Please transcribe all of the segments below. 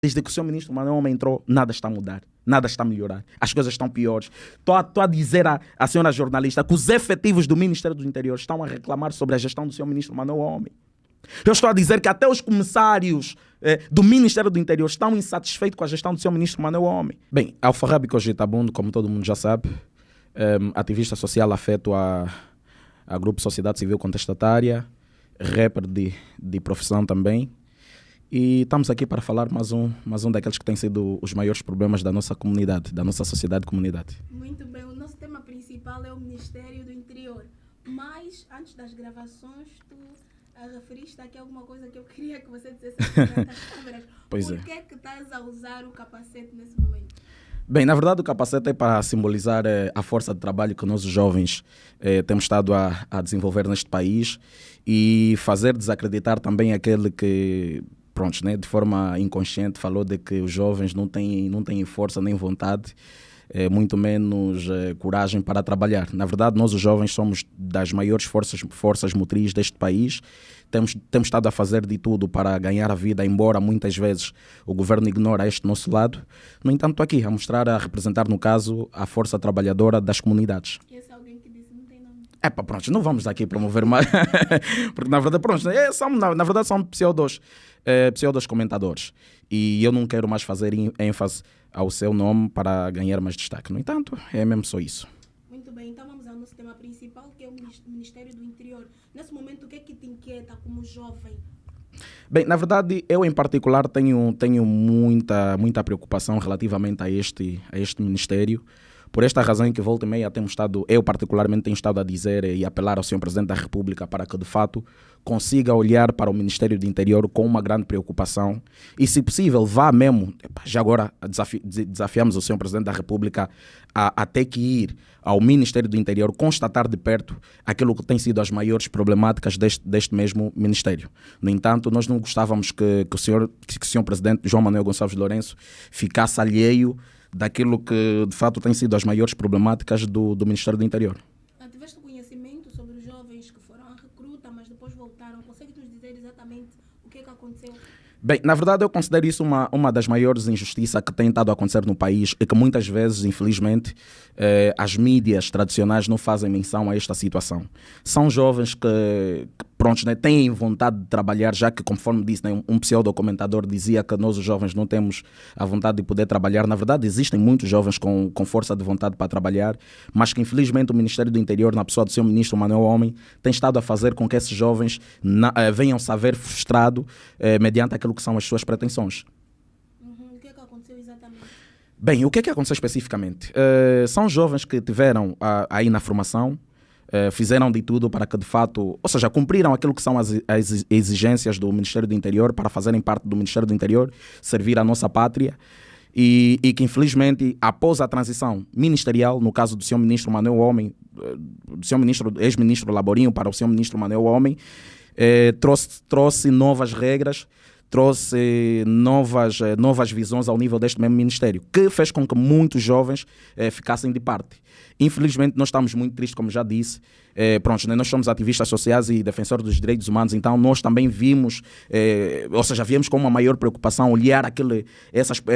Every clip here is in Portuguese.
Desde que o senhor ministro Manuel Homem entrou, nada está a mudar, nada está a melhorar. As coisas estão piores. Estou a dizer à senhora jornalista que os efetivos do Ministério do Interior estão a reclamar sobre a gestão do senhor ministro Manuel Homem. Eu estou a dizer que até os comissários do Ministério do Interior estão insatisfeitos com a gestão do seu ministro Manuel Homem. Bem, Alfarrabi Cogitabundo, como todo mundo já sabe, ativista social afeto a Grupo Sociedade Civil Contestatária, rapper de profissão também. E estamos aqui para falar mais um daqueles que têm sido os maiores problemas da nossa comunidade, da nossa sociedade e comunidade. Muito bem, o nosso tema principal é o Ministério do Interior. Mas, antes das gravações, tu referiste aqui alguma coisa que eu queria que você dissesse perante as câmeras. Pois Por que é que estás a usar o capacete nesse momento? Bem, na verdade o capacete é para simbolizar a força de trabalho que nós os jovens temos estado a desenvolver neste país e fazer desacreditar também aquele que, pronto, né, de forma inconsciente falou de que os jovens não têm força nem vontade, muito menos coragem para trabalhar. Na verdade, nós os jovens somos das maiores forças motrizes deste país. Temos estado a fazer de tudo para ganhar a vida, embora muitas vezes o governo ignore este nosso lado. No entanto, estou aqui a representar, no caso, a força trabalhadora das comunidades. E esse alguém que disse não tem nome? Pronto, não vamos aqui promover mais, porque na verdade, pronto, na verdade são pseudos comentadores. E eu não quero mais fazer ênfase ao seu nome para ganhar mais destaque. No entanto, é mesmo só isso. Muito bem, então vamos ao nosso tema principal, que é o Ministério do Interior. Nesse momento, o que é que te inquieta como jovem? Bem, na verdade, eu em particular tenho muita preocupação relativamente a este Ministério. Por esta razão em que volta e meia eu particularmente tenho estado a dizer e apelar ao Sr. Presidente da República para que de fato consiga olhar para o Ministério do Interior com uma grande preocupação e, se possível, vá mesmo, já agora desafiamos o Sr. Presidente da República a ter que ir ao Ministério do Interior constatar de perto aquilo que tem sido as maiores problemáticas deste mesmo Ministério. No entanto, nós não gostávamos que o Sr. Presidente João Manuel Gonçalves Lourenço ficasse alheio daquilo que de fato tem sido as maiores problemáticas do Ministério do Interior. Tiveste conhecimento sobre os jovens que foram à recruta, mas depois voltaram. Consegue nos dizer exatamente o que é que aconteceu? Bem, na verdade eu considero isso uma das maiores injustiças que tem estado a acontecer no país e que muitas vezes, infelizmente, as mídias tradicionais não fazem menção a esta situação. São jovens que pronto, né, têm vontade de trabalhar, já que, conforme disse, né, um pseudo-comentador dizia que nós os jovens não temos a vontade de poder trabalhar. Na verdade, existem muitos jovens com força de vontade para trabalhar, mas que infelizmente o Ministério do Interior, na pessoa do seu ministro Manuel Homem, tem estado a fazer com que esses jovens venham-se a ver frustrados mediante aquilo que são as suas pretensões. O que é que aconteceu exatamente? Bem, o que é que aconteceu especificamente? São jovens que tiveram aí na formação, fizeram de tudo para que de fato, ou seja, cumpriram aquilo que são as exigências do Ministério do Interior para fazerem parte do Ministério do Interior, servir a nossa pátria e que infelizmente após a transição ministerial, no caso do Sr. Ministro Manuel Homem, do Sr. Ex-Ministro Laborinho para o Sr. Ministro Manuel Homem, trouxe novas regras, trouxe novas visões ao nível deste mesmo Ministério, que fez com que muitos jovens ficassem de parte. Infelizmente, nós estamos muito tristes, como já disse. Pronto, né? Nós somos ativistas sociais e defensores dos direitos humanos, então nós também viemos com uma maior preocupação olhar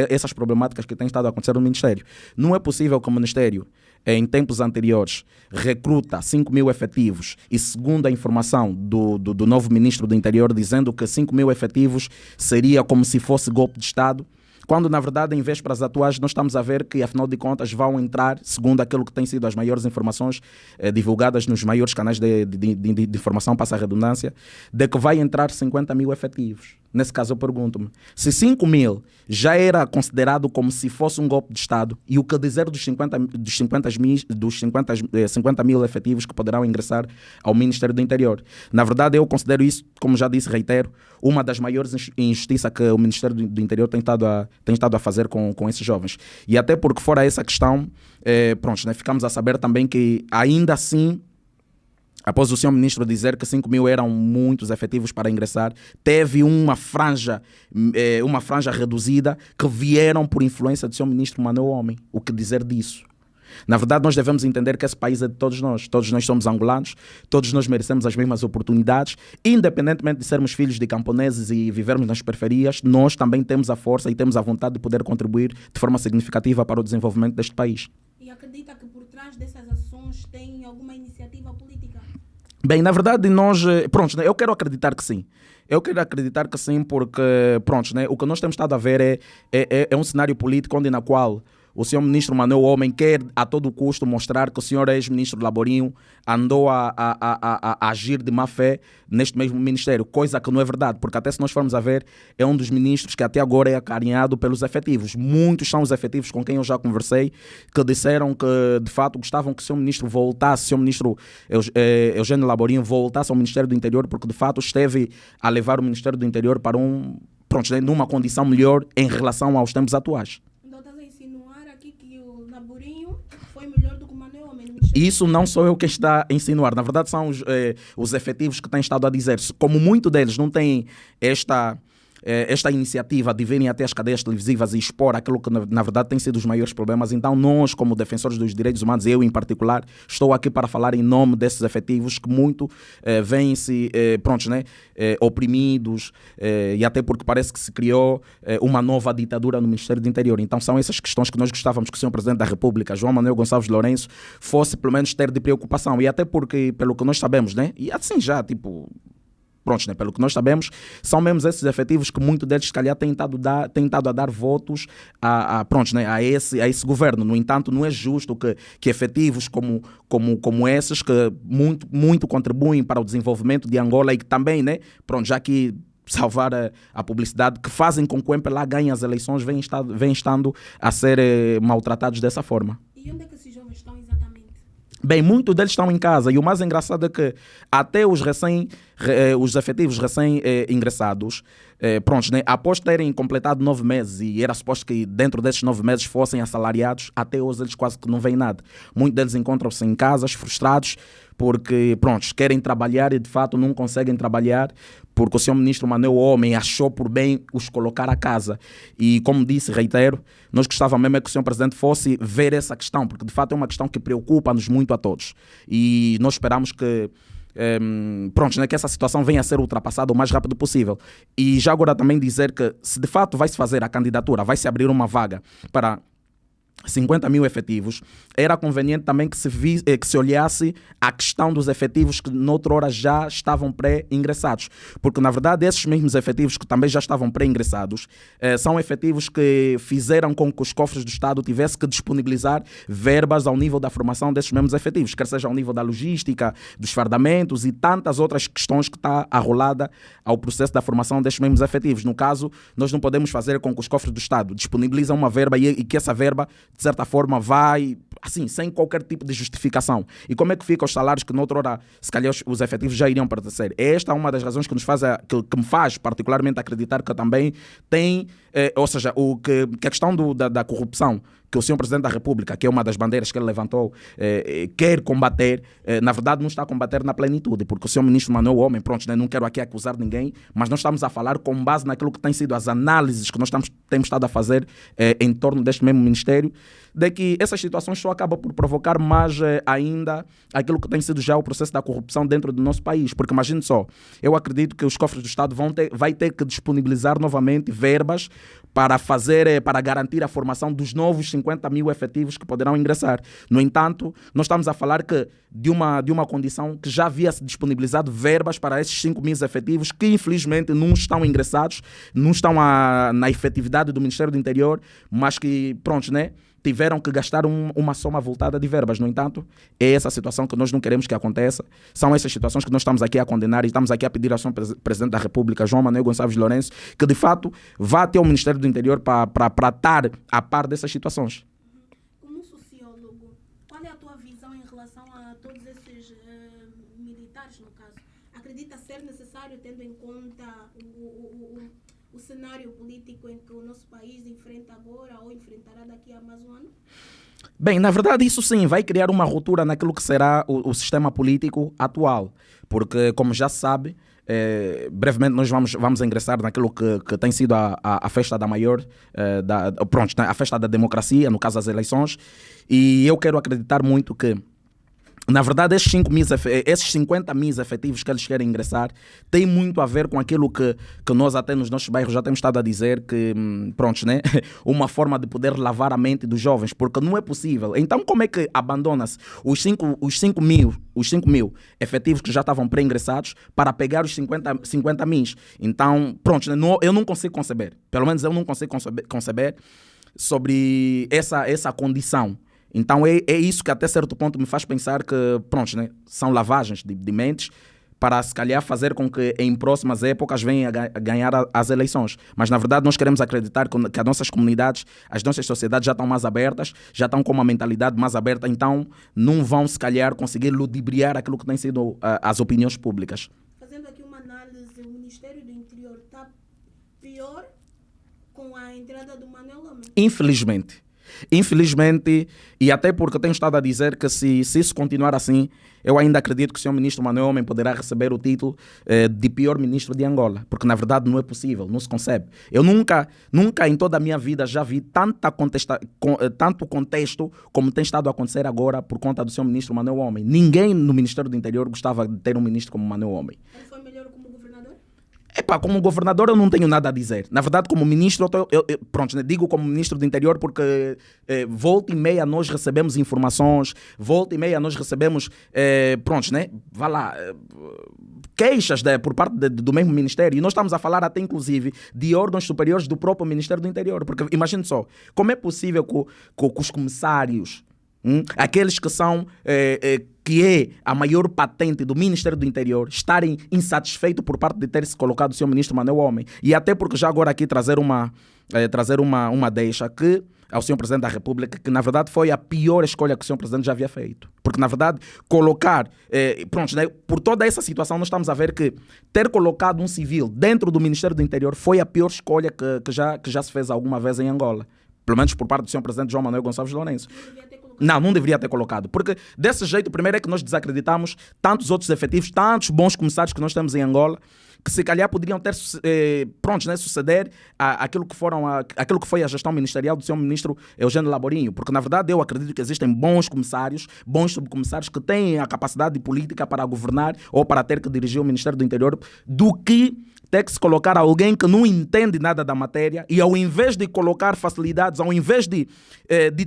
essas problemáticas que têm estado a acontecer no Ministério. Não é possível que o Ministério, em tempos anteriores, recruta 5 mil efetivos e, segundo a informação do novo Ministro do Interior, dizendo que 5 mil efetivos seria como se fosse golpe de Estado, quando na verdade em vésperas atuais nós estamos a ver que afinal de contas vão entrar, segundo aquilo que tem sido as maiores informações divulgadas nos maiores canais de informação, passa a redundância, de que vai entrar 50 mil efetivos. Nesse caso eu pergunto-me, se 5 mil já era considerado como se fosse um golpe de Estado, e o que dizer dos 50 mil efetivos que poderão ingressar ao Ministério do Interior? Na verdade eu considero isso, como já disse, reitero, uma das maiores injustiças que o Ministério do Interior tem estado a fazer com esses jovens. E até porque fora essa questão, pronto, né, ficamos a saber também que ainda assim, após o senhor ministro dizer que 5 mil eram muitos efetivos para ingressar, teve uma franja reduzida que vieram por influência do senhor ministro Manuel Homem. O que dizer disso? Na verdade, nós devemos entender que esse país é de todos nós somos angolanos, todos nós merecemos as mesmas oportunidades, independentemente de sermos filhos de camponeses e vivermos nas periferias, nós também temos a força e temos a vontade de poder contribuir de forma significativa para o desenvolvimento deste país. E acredita que por trás dessas ações tem alguma iniciativa política? Bem, na verdade, nós, pronto, né, eu quero acreditar que sim. Eu quero acreditar que sim, porque, pronto, né, o que nós temos estado a ver é um cenário político onde na qual o senhor ministro Manuel Homem quer a todo custo mostrar que o senhor ex-ministro Laborinho andou a agir de má fé neste mesmo ministério, coisa que não é verdade, porque até se nós formos a ver, é um dos ministros que até agora é acarinhado pelos efetivos. Muitos são os efetivos com quem eu já conversei, que disseram que de fato gostavam que o senhor ministro voltasse, o senhor ministro Eugênio Laborinho voltasse ao Ministério do Interior, porque de fato esteve a levar o Ministério do Interior para pronto, né, numa condição melhor em relação aos tempos atuais. Foi melhor do que o Manuel Homem. Isso não sou eu que está a insinuar. Na verdade, são os efetivos que têm estado a dizer. Como muitos deles não têm esta iniciativa de virem até as cadeias televisivas e expor aquilo que na verdade tem sido os maiores problemas, então nós, como defensores dos direitos humanos, eu em particular, estou aqui para falar em nome desses efetivos que muito vêm-se oprimidos, e até porque parece que se criou uma nova ditadura no Ministério do Interior. Então são essas questões que nós gostávamos que o Sr. Presidente da República, João Manuel Gonçalves Lourenço, fosse pelo menos ter de preocupação. E até porque, pelo que nós sabemos, né? E assim já, pronto, né? Pelo que nós sabemos, são mesmo esses efetivos que muitos deles, se calhar, têm estado a dar votos a esse governo. No entanto, não é justo que efetivos como esses, que muito contribuem para o desenvolvimento de Angola e que também, né? Pronto, já que salvar a publicidade, que fazem com que o MPLA ganhe as eleições, vêm estando a ser maltratados dessa forma. E onde é que esses jovens estão exatamente? Bem, muitos deles estão em casa e o mais engraçado é que até os efetivos recém-ingressados, né, após terem completado 9 meses e era suposto que dentro desses 9 meses fossem assalariados, até hoje eles quase que não veem nada. Muitos deles encontram-se em casas, frustrados, porque querem trabalhar e de fato não conseguem trabalhar porque o senhor ministro Manuel Homem achou por bem os colocar a casa. E como disse, reitero, nós gostávamos mesmo que o senhor presidente fosse ver essa questão, porque de fato é uma questão que preocupa-nos muito a todos. E nós esperamos que que essa situação venha a ser ultrapassada o mais rápido possível. E já agora também dizer que se de fato vai-se fazer a candidatura, vai-se abrir uma vaga para 50 mil efetivos, era conveniente também que se olhasse a questão dos efetivos que noutra hora já estavam pré-ingressados, porque na verdade esses mesmos efetivos que também já estavam pré-ingressados são efetivos que fizeram com que os cofres do Estado tivessem que disponibilizar verbas ao nível da formação desses mesmos efetivos, quer seja ao nível da logística, dos fardamentos e tantas outras questões que está arrolada ao processo da formação desses mesmos efetivos. No caso, nós não podemos fazer com que os cofres do Estado disponibilizem uma verba e que essa verba de certa forma vai, assim, sem qualquer tipo de justificação. E como é que ficam os salários que noutra hora, se calhar, os efetivos já iriam pertencer? Esta é uma das razões que me faz particularmente acreditar que também tem, ou seja, que a questão da corrupção que o senhor Presidente da República, que é uma das bandeiras que ele levantou, quer combater, na verdade não está a combater na plenitude, porque o senhor Ministro Manuel Homem, não quero aqui acusar ninguém, mas nós estamos a falar com base naquilo que tem sido as análises que nós temos estado a fazer em torno deste mesmo Ministério, de que essas situações só acabam por provocar mais ainda aquilo que tem sido já o processo da corrupção dentro do nosso país, porque imagine só, eu acredito que os cofres do Estado vai ter que disponibilizar novamente verbas para garantir a formação dos novos 50 mil efetivos que poderão ingressar. No entanto, nós estamos a falar de uma condição que já havia-se disponibilizado verbas para esses 5 mil efetivos que infelizmente não estão ingressados, não estão na efetividade do Ministério do Interior, mas que, tiveram que gastar uma soma voltada de verbas. No entanto, é essa situação que nós não queremos que aconteça. São essas situações que nós estamos aqui a condenar e estamos aqui a pedir ao Sr. Presidente da República, João Manuel Gonçalves Lourenço, que de fato vá até o Ministério do Interior para estar a par dessas situações. Como sociólogo, qual é a tua visão em relação a todos esses militares, no caso? Acredita ser necessário, tendo em conta o cenário político em que o nosso país enfrenta agora ou enfrentará daqui a mais um ano? Bem, na verdade isso sim vai criar uma ruptura naquilo que será o sistema político atual, porque como já se sabe, brevemente nós vamos ingressar naquilo que tem sido a festa da maior, pronto, a festa da democracia, no caso as eleições, e eu quero acreditar muito que, na verdade, esses 50 mil efetivos que eles querem ingressar tem muito a ver com aquilo que nós até nos nossos bairros já temos estado a dizer, que, pronto, né? Uma forma de poder lavar a mente dos jovens, porque não é possível. Então, como é que abandona-se os 5 mil efetivos que já estavam pré-ingressados para pegar os 50 mil? Então, pronto, né? Eu não consigo conceber, pelo menos eu não consigo conceber sobre essa condição. Então é isso que até certo ponto me faz pensar que, pronto, né, são lavagens de mentes para se calhar fazer com que em próximas épocas venham a ganhar as eleições. Mas na verdade nós queremos acreditar que as nossas comunidades, as nossas sociedades já estão mais abertas, já estão com uma mentalidade mais aberta, então não vão se calhar conseguir ludibriar aquilo que tem sido as opiniões públicas. Fazendo aqui uma análise, o Ministério do Interior está pior com a entrada do Manuel Homem? Infelizmente, e até porque tenho estado a dizer que se isso continuar assim, eu ainda acredito que o senhor ministro Manuel Homem poderá receber o título de pior ministro de Angola, porque na verdade não é possível, não se concebe. Eu nunca em toda a minha vida já vi tanto contexto como tem estado a acontecer agora por conta do senhor ministro Manuel Homem. Ninguém no Ministério do Interior gostava de ter um ministro como Manuel Homem. Ele foi melhor como governador? Como governador eu não tenho nada a dizer. Na verdade, como ministro, pronto, né, digo como ministro do interior porque volta e meia nós recebemos informações, volta e meia nós recebemos, pronto, né, vá lá, queixas por parte do mesmo ministério. E nós estamos a falar até inclusive de órgãos superiores do próprio Ministério do Interior. Porque imagine só, como é possível que os comissários, aqueles que são... que é a maior patente do Ministério do Interior, estarem insatisfeitos por parte de ter se colocado o seu ministro Manuel Homem. E até porque já agora aqui trazer uma deixa que ao senhor Presidente da República, que na verdade foi a pior escolha que o senhor Presidente já havia feito. Porque na verdade colocar, pronto, né, por toda essa situação nós estamos a ver que ter colocado um civil dentro do Ministério do Interior foi a pior escolha que já se fez alguma vez em Angola. Pelo menos por parte do senhor Presidente João Manuel Gonçalves Lourenço. Não deveria ter colocado. Porque desse jeito, primeiro é que nós desacreditamos tantos outros efetivos, tantos bons comissários que nós temos em Angola, que se calhar poderiam ter, pronto, né, suceder aquilo que foi a gestão ministerial do senhor ministro Eugênio Laborinho. Porque na verdade eu acredito que existem bons comissários, bons subcomissários que têm a capacidade política para governar ou para ter que dirigir o Ministério do Interior, do que ter que se colocar alguém que não entende nada da matéria e ao invés de colocar facilidades, ao invés de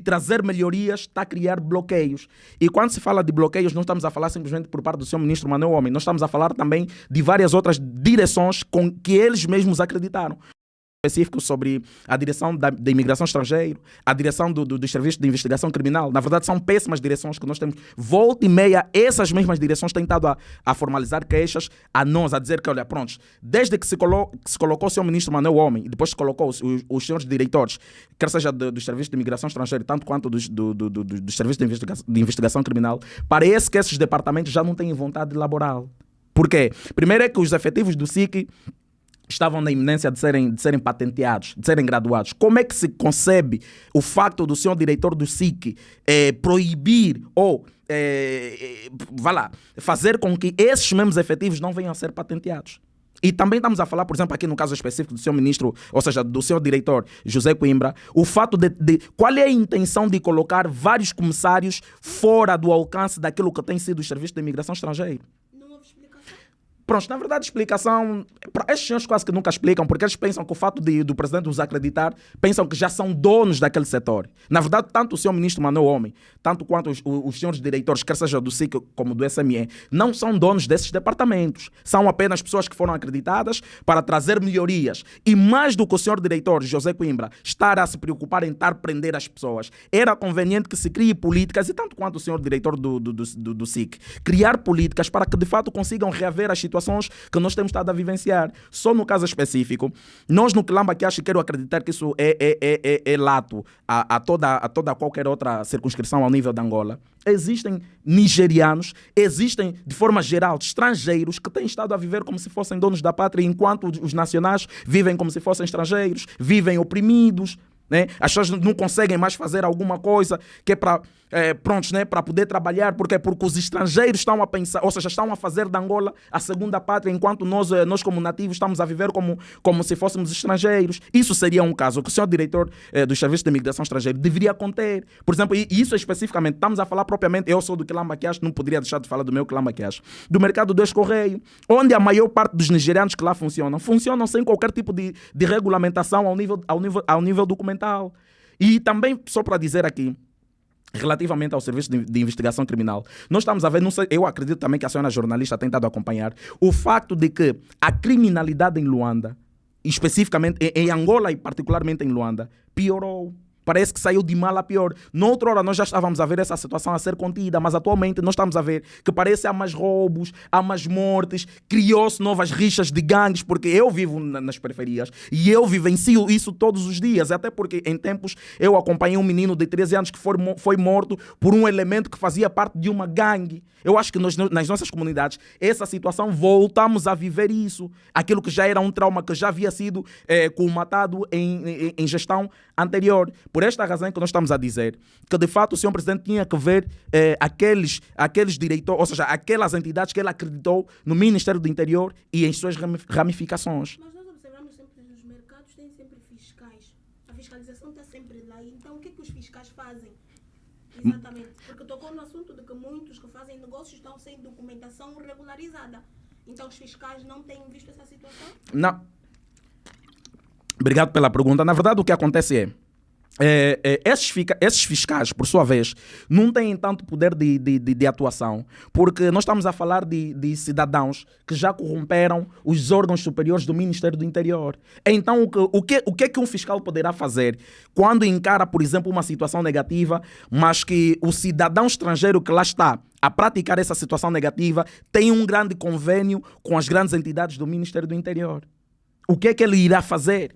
trazer melhorias, está a criar bloqueios. E quando se fala de bloqueios, não estamos a falar simplesmente por parte do seu ministro Manuel Homem, nós estamos a falar também de várias outras direções com que eles mesmos acreditaram. Específico sobre a direção da imigração estrangeira, a direção dos serviços de investigação criminal. Na verdade, são péssimas direções que nós temos. Volta e meia, essas mesmas direções têm estado a formalizar queixas a nós, a dizer que, olha, pronto, desde que se colocou o senhor ministro Manuel Homem e depois se colocou os senhores diretores, quer seja dos serviços de imigração estrangeira, tanto quanto dos serviços de investigação criminal, parece que esses departamentos já não têm vontade de elaborar. Por quê? Primeiro é que os efetivos do SIC estavam na iminência de serem patenteados, de serem graduados. Como é que se concebe o facto do senhor diretor do SIC proibir ou fazer com que esses mesmos efetivos não venham a ser patenteados? E também estamos a falar, por exemplo, aqui no caso específico do senhor ministro, ou seja, do senhor diretor José Coimbra, o fato de qual é a intenção de colocar vários comissários fora do alcance daquilo que tem sido o serviço de imigração estrangeira? Pronto, na verdade, explicação... Estes senhores quase que nunca explicam, porque eles pensam que o fato do presidente os acreditar, pensam que já são donos daquele setor. Na verdade, tanto o senhor ministro Manuel Homem, tanto quanto os senhores diretores, quer seja do SIC como do SME, não são donos desses departamentos. São apenas pessoas que foram acreditadas para trazer melhorias. E mais do que o senhor diretor, José Coimbra, estar a se preocupar em prender as pessoas, era conveniente que se crie políticas, e tanto quanto o senhor diretor do SIC, criar políticas para que de fato consigam reaver as situações que nós temos estado a vivenciar. Só no caso específico, nós no Quilamba que acho que quero acreditar que isso é lato a toda qualquer outra circunscrição ao nível de Angola. Existem nigerianos, existem de forma geral estrangeiros que têm estado a viver como se fossem donos da pátria, enquanto os nacionais vivem como se fossem estrangeiros, vivem oprimidos. Né? As pessoas não conseguem mais fazer alguma coisa que é para prontos, né? Para poder trabalhar, porque os estrangeiros estão a pensar, ou seja, estão a fazer de Angola a segunda pátria, enquanto nós como nativos estamos a viver como se fôssemos estrangeiros. Isso seria um caso que o senhor diretor dos serviços de imigração estrangeira deveria conter. Por exemplo, e isso especificamente, estamos a falar propriamente, eu sou do Quilamba Quiacho, não poderia deixar de falar do meu Quilamba Quiacho, do mercado do ex-correio, onde a maior parte dos nigerianos que lá funcionam sem qualquer tipo de regulamentação ao nível documental. E também, só para dizer aqui, relativamente ao serviço de investigação criminal, nós estamos a ver, não sei, eu acredito também que a senhora jornalista tem tentado acompanhar, o facto de que a criminalidade em Luanda, especificamente em Angola e particularmente em Luanda, piorou. Parece que saiu de mal a pior. Noutra hora nós já estávamos a ver essa situação a ser contida, mas atualmente nós estamos a ver que parece que há mais roubos, há mais mortes, criou-se novas rixas de gangues, porque eu vivo nas periferias e eu vivencio isso todos os dias, até porque em tempos eu acompanhei um menino de 13 anos que foi morto por um elemento que fazia parte de uma gangue. Eu acho que nas nossas comunidades, essa situação, voltamos a viver isso. Aquilo que já era um trauma que já havia sido colmatado em gestão anterior. Por esta razão que nós estamos a dizer que, de fato, o senhor Presidente tinha que ver aqueles diretores, ou seja, aquelas entidades que ele acreditou no Ministério do Interior e em suas ramificações. Mas nós observamos sempre que nos mercados tem sempre fiscais. A fiscalização está sempre lá. Então, o que os fiscais fazem? Exatamente. Porque tocou no assunto de que muitos que fazem negócios estão sem documentação regularizada. Então, os fiscais não têm visto essa situação? Não. Obrigado pela pergunta. Na verdade, o que acontece esses fiscais, por sua vez, não têm tanto poder de atuação, porque nós estamos a falar de cidadãos que já corromperam os órgãos superiores do Ministério do Interior. Então, o que é que um fiscal poderá fazer quando encara, por exemplo, uma situação negativa, mas que o cidadão estrangeiro que lá está a praticar essa situação negativa tem um grande convênio com as grandes entidades do Ministério do Interior? O que é que ele irá fazer?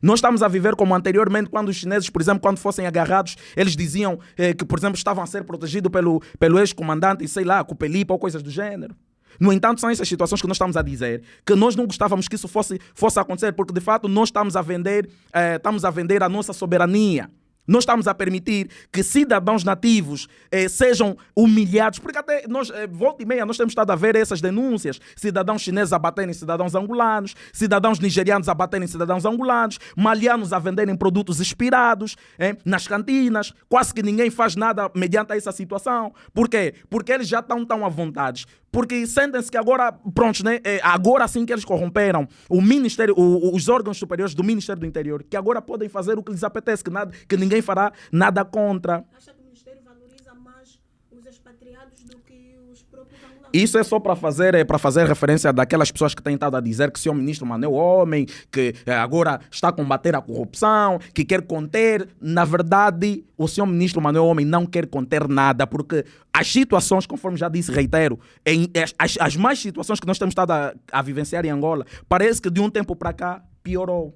Nós estamos a viver como anteriormente, quando os chineses, por exemplo, quando fossem agarrados, eles diziam que, por exemplo, estavam a ser protegidos pelo ex-comandante, sei lá, Cupelipa ou coisas do gênero. No entanto, são essas situações que nós estamos a dizer que nós não gostávamos que isso fosse acontecer, porque de fato nós estamos a vender a nossa soberania. Nós estamos a permitir que cidadãos nativos sejam humilhados, porque até nós, volta e meia, nós temos estado a ver essas denúncias. Cidadãos chineses a baterem cidadãos angolanos, cidadãos nigerianos a baterem cidadãos angolanos, malianos a venderem produtos expirados nas cantinas. Quase que ninguém faz nada mediante essa situação. Por quê? Porque eles já estão tão à vontade. Porque sentem-se que agora, prontos, né? Agora sim que eles corromperam o Ministério, os órgãos superiores do Ministério do Interior, que agora podem fazer o que lhes apetece, que ninguém fará nada contra. Acha que o Ministério valoriza mais os expatriados do que os próprios angolanos? Isso é só para fazer referência daquelas pessoas que têm estado a dizer que o senhor ministro Manuel Homem, que agora está a combater a corrupção, que quer conter. Na verdade, o senhor ministro Manuel Homem não quer conter nada, porque as situações, conforme já disse, reitero, as mais situações que nós temos estado a vivenciar em Angola, parece que de um tempo para cá piorou.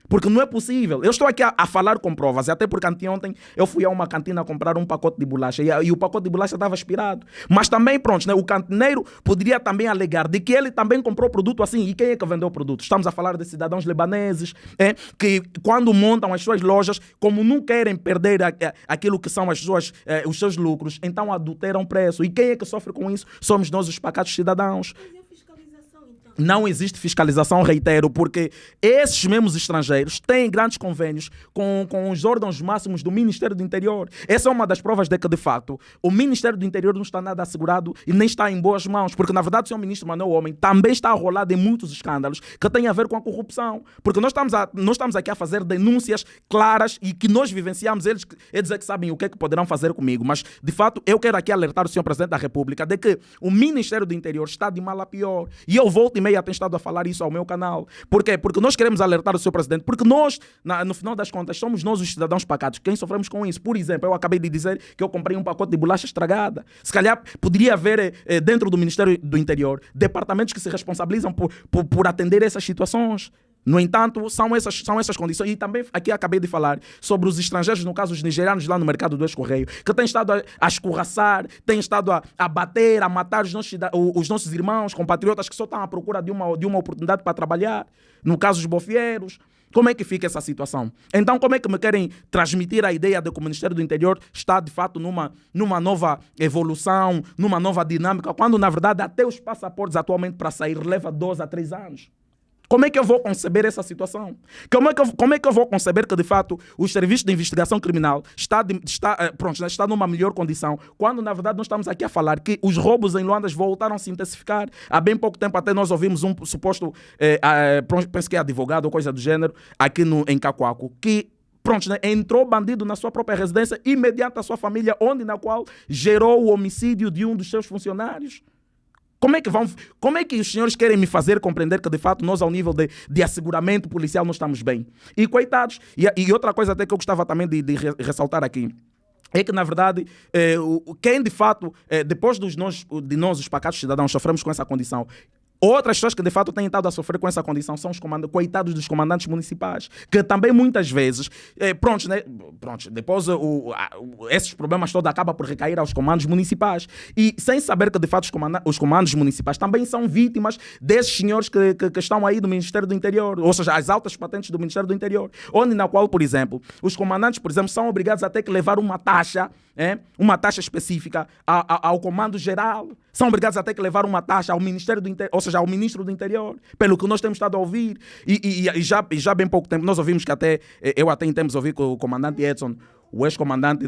Porque não é possível. Eu estou aqui a falar com provas, até porque anteontem eu fui a uma cantina comprar um pacote de bolacha e o pacote de bolacha estava expirado. Mas também, pronto, né, o cantineiro poderia também alegar de que ele também comprou produto assim. E quem é que vendeu o produto? Estamos a falar de cidadãos libaneses, que quando montam as suas lojas, como não querem perder aquilo que são os seus lucros, então adulteram o preço. E quem é que sofre com isso? Somos nós, os pacatos cidadãos. Não existe fiscalização, reitero, porque esses mesmos estrangeiros têm grandes convênios com os órgãos máximos do Ministério do Interior. Essa é uma das provas de que, de fato, o Ministério do Interior não está nada assegurado e nem está em boas mãos, porque, na verdade, o senhor ministro Manuel Homem também está arrolado em muitos escândalos que têm a ver com a corrupção. Porque nós estamos aqui a fazer denúncias claras e que nós vivenciamos, eles é que sabem o que é que poderão fazer comigo. Mas, de fato, eu quero aqui alertar o senhor Presidente da República de que o Ministério do Interior está de mal a pior. E eu volto e meia tem estado a falar isso ao meu canal. Por quê? Porque nós queremos alertar o senhor Presidente, porque nós, no final das contas, somos nós os cidadãos pacatos quem sofremos com isso. Por exemplo, eu acabei de dizer que eu comprei um pacote de bolacha estragada. Se calhar poderia haver dentro do Ministério do Interior departamentos que se responsabilizam por atender essas situações. No entanto, são essas condições. E também aqui acabei de falar sobre os estrangeiros, no caso os nigerianos lá no mercado do ex-correio, que têm estado a escorraçar, têm estado a bater, a matar os nossos irmãos, compatriotas que só estão à procura de uma oportunidade para trabalhar. No caso dos bofieiros, Como é que fica essa situação? Então, como é que me querem transmitir a ideia de que o Ministério do Interior está, de fato, numa nova evolução, numa nova dinâmica, quando, na verdade, até os passaportes atualmente para sair leva 2 a 3 anos? Como é que eu vou conceber essa situação? Como é que eu vou conceber que, de fato, o Serviço de Investigação Criminal está numa melhor condição, quando, na verdade, nós estamos aqui a falar que os roubos em Luanda voltaram a se intensificar? Há bem pouco tempo até nós ouvimos um suposto, penso que é advogado ou coisa do gênero, aqui em Cacoaco, que entrou bandido na sua própria residência e mediante a sua família, na qual gerou o homicídio de um dos seus funcionários. Como é que os senhores querem me fazer compreender que, de fato, nós, ao nível de asseguramento policial, não estamos bem? E coitados, e outra coisa até que eu gostava também de ressaltar aqui, é que, na verdade, quem, de fato, depois de nós, os pacatos cidadãos, sofremos com essa condição, outras pessoas que de fato têm estado a sofrer com essa condição são os coitados dos comandantes municipais, que também muitas vezes, depois esses problemas todos acabam por recair aos comandos municipais. E sem saber que de fato os comandos municipais também são vítimas desses senhores que estão aí do Ministério do Interior, ou seja, as altas patentes do Ministério do Interior, na qual, por exemplo, os comandantes, por exemplo, são obrigados a ter que levar uma taxa específica ao comando geral. São obrigados a ter que levar uma taxa ao Ministério do Interior, ou seja, ao Ministro do Interior, pelo que nós temos estado a ouvir. E já bem pouco tempo, nós ouvimos que eu até em tempos ouvi que o comandante Edson, o ex-comandante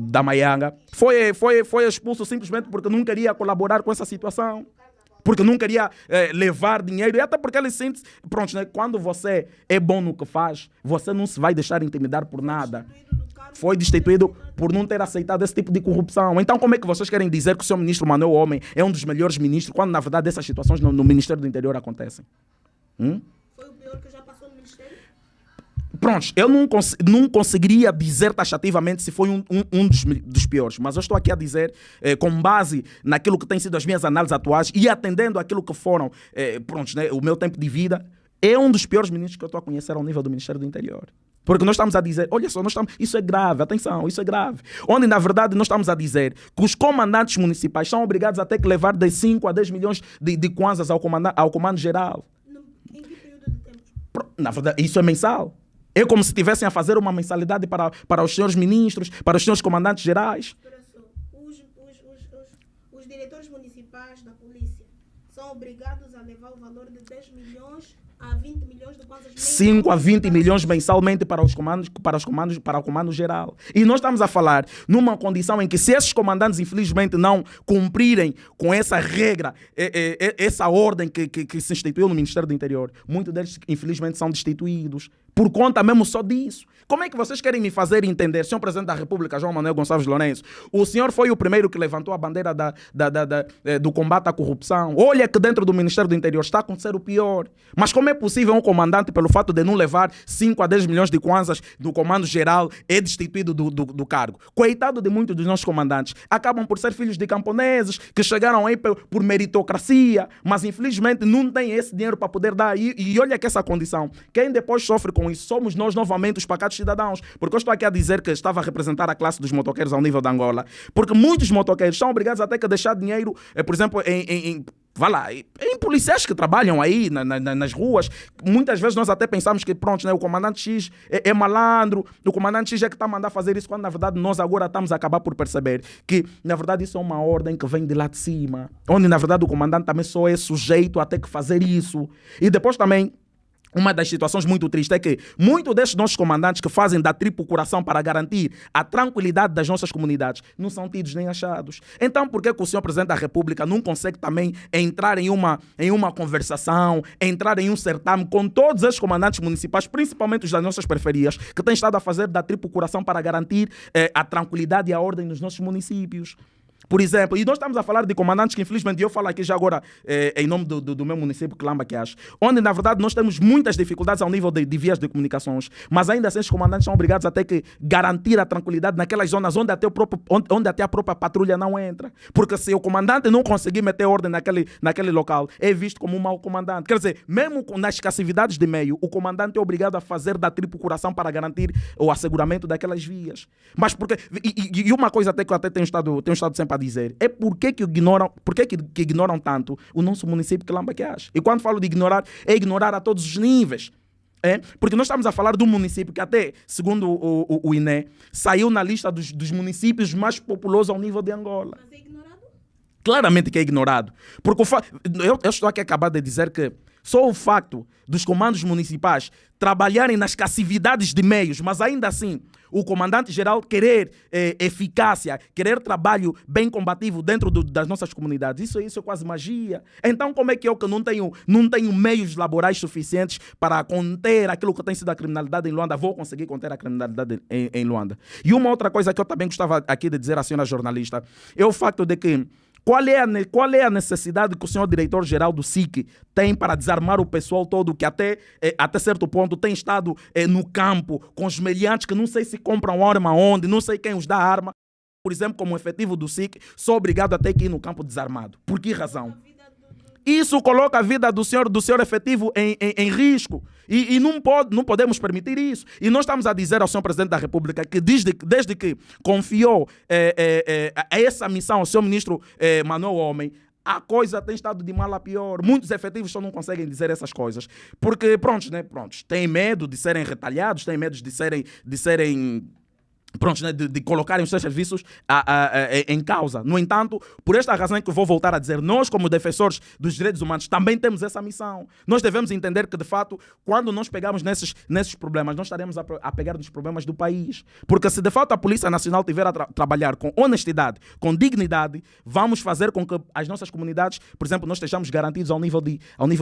da Maianga, foi expulso simplesmente porque não queria colaborar com essa situação. Porque não queria levar dinheiro, e até porque ele sente, quando você é bom no que faz, você não se vai deixar intimidar por nada. Foi destituído por não ter aceitado esse tipo de corrupção. Então, como é que vocês querem dizer que o seu ministro Manuel Homem é um dos melhores ministros, quando, na verdade, essas situações no Ministério do Interior acontecem? Foi o pior que já passou no Ministério? Eu não conseguiria dizer taxativamente se foi um dos piores, mas eu estou aqui a dizer, com base naquilo que têm sido as minhas análises atuais e atendendo àquilo que foram, o meu tempo de vida, é um dos piores ministros que eu estou a conhecer ao nível do Ministério do Interior. Porque nós estamos a dizer, olha só, isso é grave, atenção, isso é grave. Onde, na verdade, nós estamos a dizer que os comandantes municipais são obrigados a ter que levar de 5 a 10 milhões de kwanzas ao comando geral. Em que período de tempo? Na verdade, isso é mensal. É como se estivessem a fazer uma mensalidade para os senhores ministros, para os senhores comandantes gerais. Os diretores municipais da polícia são obrigados a levar o valor de 10 milhões a 20 milhões de kwanzas. 5 a 20 milhões mensalmente para o comando geral. E nós estamos a falar numa condição em que, se esses comandantes infelizmente não cumprirem com essa regra, essa ordem que se instituiu no Ministério do Interior, muitos deles infelizmente são destituídos por conta mesmo só disso. Como é que vocês querem me fazer entender, senhor Presidente da República, João Manuel Gonçalves Lourenço, o senhor foi o primeiro que levantou a bandeira do combate à corrupção. Olha que dentro do Ministério do Interior está a acontecer o pior. Mas como é possível um comandante, pelo fato de não levar 5 a 10 milhões de kwanzas do comando geral, é destituído do cargo? Coitado de muitos dos nossos comandantes. Acabam por ser filhos de camponeses que chegaram aí por meritocracia, mas infelizmente não têm esse dinheiro para poder dar. E olha que essa condição, quem depois sofre com isso somos nós novamente, os pacatos cidadãos. Porque eu estou aqui a dizer que estava a representar a classe dos motoqueiros ao nível de Angola, porque muitos motoqueiros são obrigados a ter que deixar dinheiro, por exemplo, em policiais que trabalham aí nas ruas. Muitas vezes nós até pensamos que o comandante X é malandro, o comandante X é que está a mandar fazer isso, quando na verdade nós agora estamos a acabar por perceber que na verdade isso é uma ordem que vem de lá de cima, onde na verdade o comandante também só é sujeito a ter que fazer isso. E depois também, uma das situações muito tristes é que muitos desses nossos comandantes que fazem da tripa o coração para garantir a tranquilidade das nossas comunidades não são tidos nem achados. Então, por que o senhor Presidente da República não consegue também entrar em uma conversação, entrar em um certame com todos esses comandantes municipais, principalmente os das nossas periferias, que têm estado a fazer da tripa o coração para garantir a tranquilidade e a ordem nos nossos municípios? Por exemplo, e nós estamos a falar de comandantes que infelizmente, eu falo aqui já agora em nome do meu município, Quilamba-Queixa, onde na verdade nós temos muitas dificuldades ao nível de vias de comunicações, mas ainda assim os comandantes são obrigados a ter que garantir a tranquilidade naquelas zonas onde até a própria patrulha não entra. Porque se o comandante não conseguir meter ordem naquele local, é visto como um mau comandante. Quer dizer, mesmo nas escassividades de meio, o comandante é obrigado a fazer da tripa o coração para garantir o asseguramento daquelas vias. Mas porque, e uma coisa até que eu até tenho estado sempre a dizer, é por que ignoram tanto o nosso município de Quilamba-Queixa. E quando falo de ignorar, é ignorar a todos os níveis. Porque nós estamos a falar de um município que até, segundo o INE, saiu na lista dos municípios mais populosos ao nível de Angola. Mas é ignorado? Claramente que é ignorado. Porque eu estou aqui a acabar de dizer que só o facto dos comandos municipais trabalharem nas cassividades de meios, mas ainda assim o comandante-geral querer eficácia, querer trabalho bem combativo dentro das nossas comunidades, isso é quase magia. Então como é que eu que não tenho meios laborais suficientes para conter aquilo que tem sido a criminalidade em Luanda, vou conseguir conter a criminalidade em Luanda? E uma outra coisa que eu também gostava aqui de dizer à senhora jornalista é o facto de que qual é a necessidade que o senhor diretor-geral do SIC tem para desarmar o pessoal todo que até certo ponto tem estado no campo com os meliantes que não sei se compram arma onde, não sei quem os dá arma. Por exemplo, como efetivo do SIC, sou obrigado a ter que ir no campo desarmado. Por que razão? Isso coloca a vida do senhor efetivo em risco. E não podemos permitir isso. E nós estamos a dizer ao senhor Presidente da República que desde que confiou essa missão ao senhor Ministro Manuel Homem, a coisa tem estado de mal a pior. Muitos efetivos só não conseguem dizer essas coisas. Porque, pronto, têm medo de serem retalhados, têm medo de serem prontos, né, de colocarem os seus serviços em causa. No entanto, por esta razão é que eu vou voltar a dizer, nós como defensores dos direitos humanos também temos essa missão. Nós devemos entender que, de fato, quando nós pegarmos nesses problemas, nós estaremos a pegar nos problemas do país. Porque se de fato a Polícia Nacional tiver a trabalhar com honestidade, com dignidade, vamos fazer com que as nossas comunidades, por exemplo, nós estejamos garantidos ao nível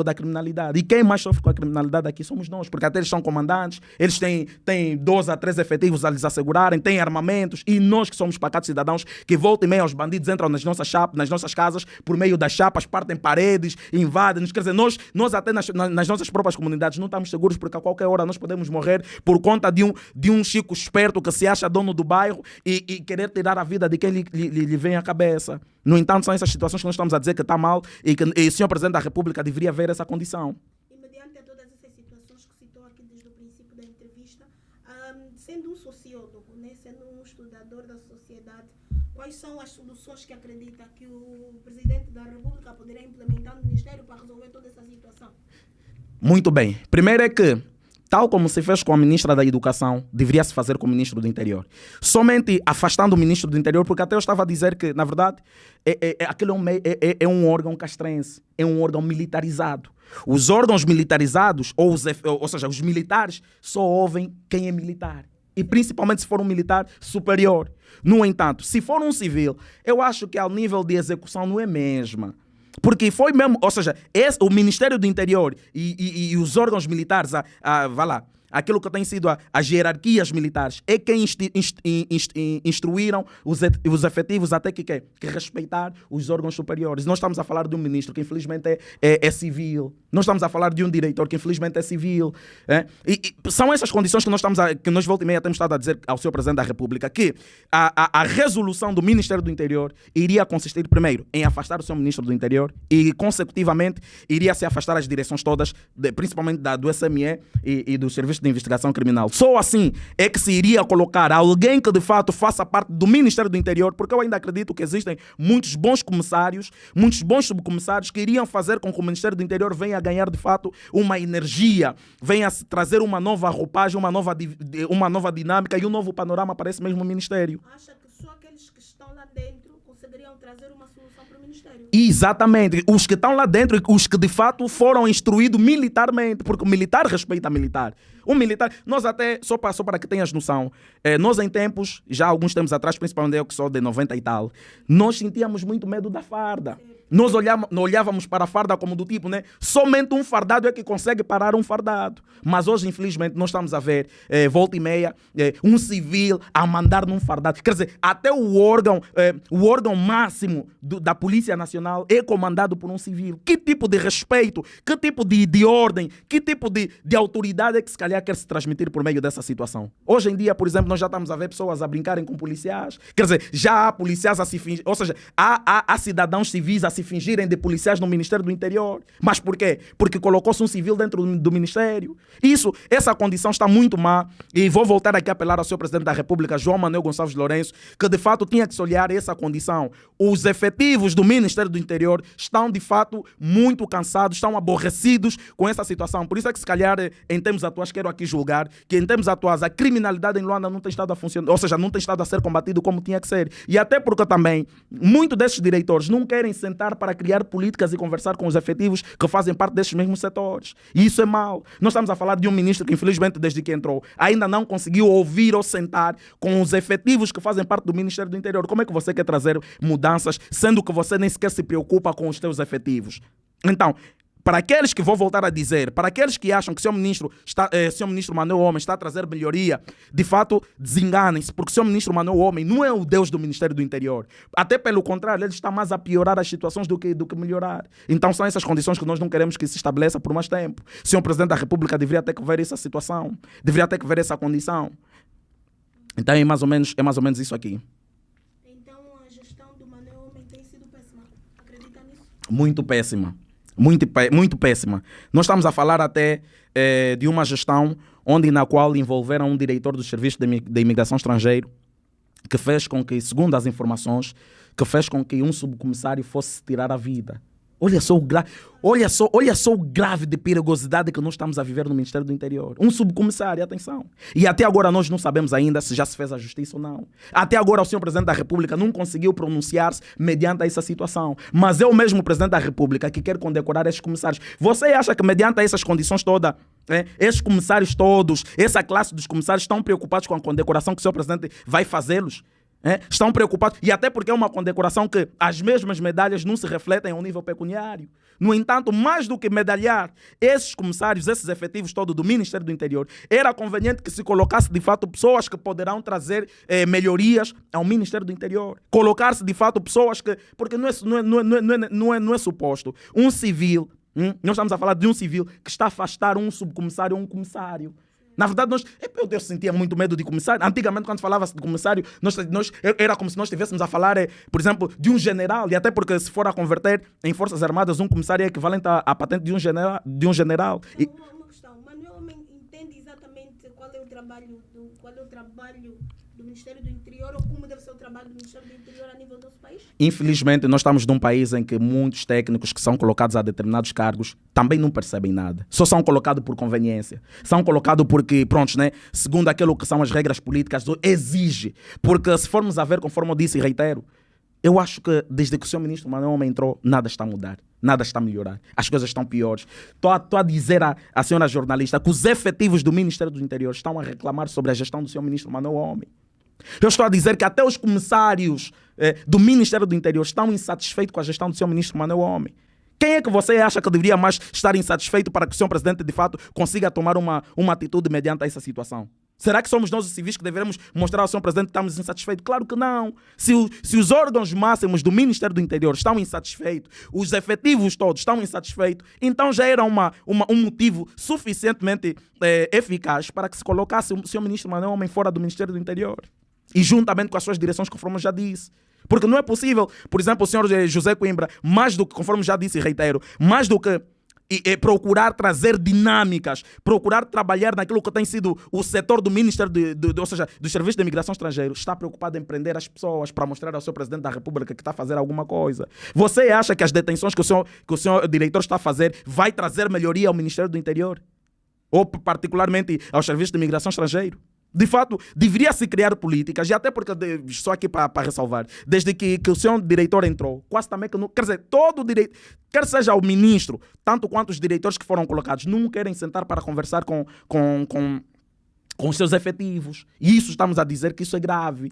da criminalidade. E quem mais sofre com a criminalidade aqui somos nós, porque até eles são comandantes, eles têm 12 a 13 efetivos a lhes assegurarem, têm armamentos, e nós que somos pacatos cidadãos, que volta e meia os bandidos entram nas nossas casas, por meio das chapas, partem paredes, invadem-nos. Quer dizer, nós até nas nossas próprias comunidades não estamos seguros, porque a qualquer hora nós podemos morrer por conta de um chico esperto que se acha dono do bairro e querer tirar a vida de quem lhe vem à cabeça. No entanto, são essas situações que nós estamos a dizer que está mal e que o senhor Presidente da República deveria ver essa condição. Mediante todas essas situações que citou aqui desde o princípio da entrevista, sendo um sociólogo, né, sendo um estudador da sociedade, quais são as soluções que acredita que o Presidente da República poderá implementar no Ministério para resolver toda essa situação? Muito bem. Primeiro é que, tal como se fez com a Ministra da Educação, deveria se fazer com o Ministro do Interior. Somente afastando o Ministro do Interior, porque até eu estava a dizer que, na verdade, aquele é um órgão castrense, é um órgão militarizado. Os órgãos militarizados, ou seja, os militares, só ouvem quem é militar. E principalmente se for um militar superior. No entanto, se for um civil, eu acho que ao nível de execução não é mesma. Porque foi mesmo, ou seja, o Ministério do Interior e os órgãos militares, vá lá, aquilo que tem sido as hierarquias militares, é quem instruíram os efetivos até que respeitar os órgãos superiores. Nós estamos a falar de um ministro que infelizmente é civil. Nós estamos a falar de um diretor que infelizmente é civil. E são essas condições que nós volta e meia temos estado a dizer ao senhor Presidente da República que a resolução do Ministério do Interior iria consistir primeiro em afastar o seu Ministro do Interior e consecutivamente iria se afastar as direções todas, principalmente do SME e do Serviço de Investigação Criminal. Só assim é que se iria colocar alguém que de fato faça parte do Ministério do Interior, porque eu ainda acredito que existem muitos bons comissários, muitos bons subcomissários que iriam fazer com que o Ministério do Interior venha a ganhar de fato uma energia, venha a trazer uma nova roupagem, uma nova dinâmica e um novo panorama para esse mesmo Ministério. Acha que só aqueles que estão lá dentro conseguiriam trazer uma solução para o Ministério? Exatamente. Os que estão lá dentro e os que de fato foram instruídos militarmente, porque o militar respeita militar. O militar, nós até, só para que tenhas noção, nós em tempos, já alguns tempos atrás, principalmente eu que sou de 90 e tal, nós sentíamos muito medo da farda. Nós olhávamos para a farda como do tipo, né? Somente um fardado é que consegue parar um fardado. Mas hoje, infelizmente, nós estamos a ver, volta e meia, um civil a mandar num fardado. Quer dizer, até o órgão máximo da Polícia Nacional é comandado por um civil. Que tipo de respeito, que tipo de ordem, que tipo de autoridade é que se calhar calhar quer se transmitir por meio dessa situação. Hoje em dia, por exemplo, nós já estamos a ver pessoas a brincarem com policiais. Quer dizer, já há policiais a se fingir, ou seja, há cidadãos civis a se fingirem de policiais no Ministério do Interior. Mas por quê? Porque colocou-se um civil dentro do Ministério. Essa condição está muito má, e vou voltar aqui a apelar ao Sr. Presidente da República, João Manuel Gonçalves Lourenço, que de fato tinha que se olhar essa condição. Os efetivos do Ministério do Interior estão de fato muito cansados, estão aborrecidos com essa situação. Por isso é que se calhar em termos atuais quero aqui julgar que em termos atuais a criminalidade em Luanda não tem estado a funcionar, ou seja, não tem estado a ser combatido como tinha que ser. E até porque também muitos desses diretores não querem sentar para criar políticas e conversar com os efetivos que fazem parte desses mesmos setores. E isso é mau. Nós estamos a falar de um ministro que infelizmente desde que entrou ainda não conseguiu ouvir ou sentar com os efetivos que fazem parte do Ministério do Interior. Como é que você quer trazer mudanças sendo que você nem sequer se preocupa com os seus efetivos? Então, para aqueles que vou voltar a dizer, para aqueles que acham que o Sr. Ministro Manoel Homem está a trazer melhoria, de fato, desenganem-se, porque o Sr. Ministro Manoel Homem não é o Deus do Ministério do Interior. Até pelo contrário, ele está mais a piorar as situações do que melhorar. Então são essas condições que nós não queremos que se estabeleça por mais tempo. O Sr. Presidente da República deveria ter que ver essa situação, deveria ter que ver essa condição. Então é mais ou menos isso aqui. Então a gestão do Manoel Homem tem sido péssima. Acredita nisso? Muito péssima. Muito péssima. Nós estamos a falar até de uma gestão na qual envolveram um diretor do Serviço de Imigração Estrangeiro, que fez com que, segundo as informações, um subcomissário fosse tirar a vida. Olha só o grave de perigosidade que nós estamos a viver no Ministério do Interior. Um subcomissário, atenção. E até agora nós não sabemos ainda se já se fez a justiça ou não. Até agora o Sr. Presidente da República não conseguiu pronunciar-se mediante essa situação. Mas é o mesmo Presidente da República que quer condecorar esses comissários. Você acha que mediante essas condições todas, esses comissários todos, essa classe dos comissários estão preocupados com a condecoração que o Sr. Presidente vai fazê-los? Estão preocupados, e até porque é uma condecoração que as mesmas medalhas não se refletem ao nível pecuniário. No entanto, mais do que medalhar esses comissários, esses efetivos todos do Ministério do Interior, era conveniente que se colocasse de fato pessoas que poderão trazer melhorias ao Ministério do Interior. Colocar-se de fato pessoas que, porque não é suposto um civil, nós estamos a falar de um civil que está a afastar um subcomissário ou um comissário. Na verdade, eu sentia muito medo de comissário. Antigamente, quando falava-se de comissário, era como se nós estivéssemos a falar, por exemplo, de um general. E até porque, se for a converter em Forças Armadas, um comissário é equivalente à patente de um general. Uma questão. Manoel Homem entende exatamente qual é o trabalho do Ministério do Interior, ou como deve ser o trabalho do Ministério do Interior a nível do nosso país? Infelizmente, nós estamos num país em que muitos técnicos que são colocados a determinados cargos também não percebem nada. Só são colocados por conveniência. São colocados porque, segundo aquilo que são as regras políticas, exige. Porque se formos a ver, conforme eu disse e reitero, eu acho que desde que o Sr. Ministro Manoel Homem entrou, nada está a mudar. Nada está a melhorar. As coisas estão piores. Estou a dizer à senhora jornalista que os efetivos do Ministério do Interior estão a reclamar sobre a gestão do Sr. Ministro Manoel Homem. Eu estou a dizer que até os comissários do Ministério do Interior estão insatisfeitos com a gestão do Sr. Ministro Manoel Homem. Quem é que você acha que deveria mais estar insatisfeito para que o Sr. Presidente, de fato, consiga tomar uma atitude mediante essa situação? Será que somos nós os civis que devemos mostrar ao Sr. Presidente que estamos insatisfeitos? Claro que não. Se os órgãos máximos do Ministério do Interior estão insatisfeitos, os efetivos todos estão insatisfeitos, então já era um motivo suficientemente eficaz para que se colocasse o Sr. Ministro Manoel Homem fora do Ministério do Interior. E juntamente com as suas direções, conforme eu já disse. Porque não é possível, por exemplo, o senhor José Coimbra, mais do que, conforme já disse e reitero, mais do que procurar trazer dinâmicas, procurar trabalhar naquilo que tem sido o setor do Ministério, ou seja, do Serviço de Imigração Estrangeira, está preocupado em prender as pessoas para mostrar ao Sr. Presidente da República que está a fazer alguma coisa. Você acha que as detenções que o senhor diretor está a fazer vai trazer melhoria ao Ministério do Interior? Ou particularmente ao Serviço de Imigração Estrangeira? De fato, deveria-se criar políticas, e até porque, só aqui para ressalvar, desde que o senhor diretor entrou, quase também que não, quer dizer, todo direito, quer seja o ministro, tanto quanto os diretores que foram colocados, não querem sentar para conversar com os seus efetivos. E isso estamos a dizer que isso é grave.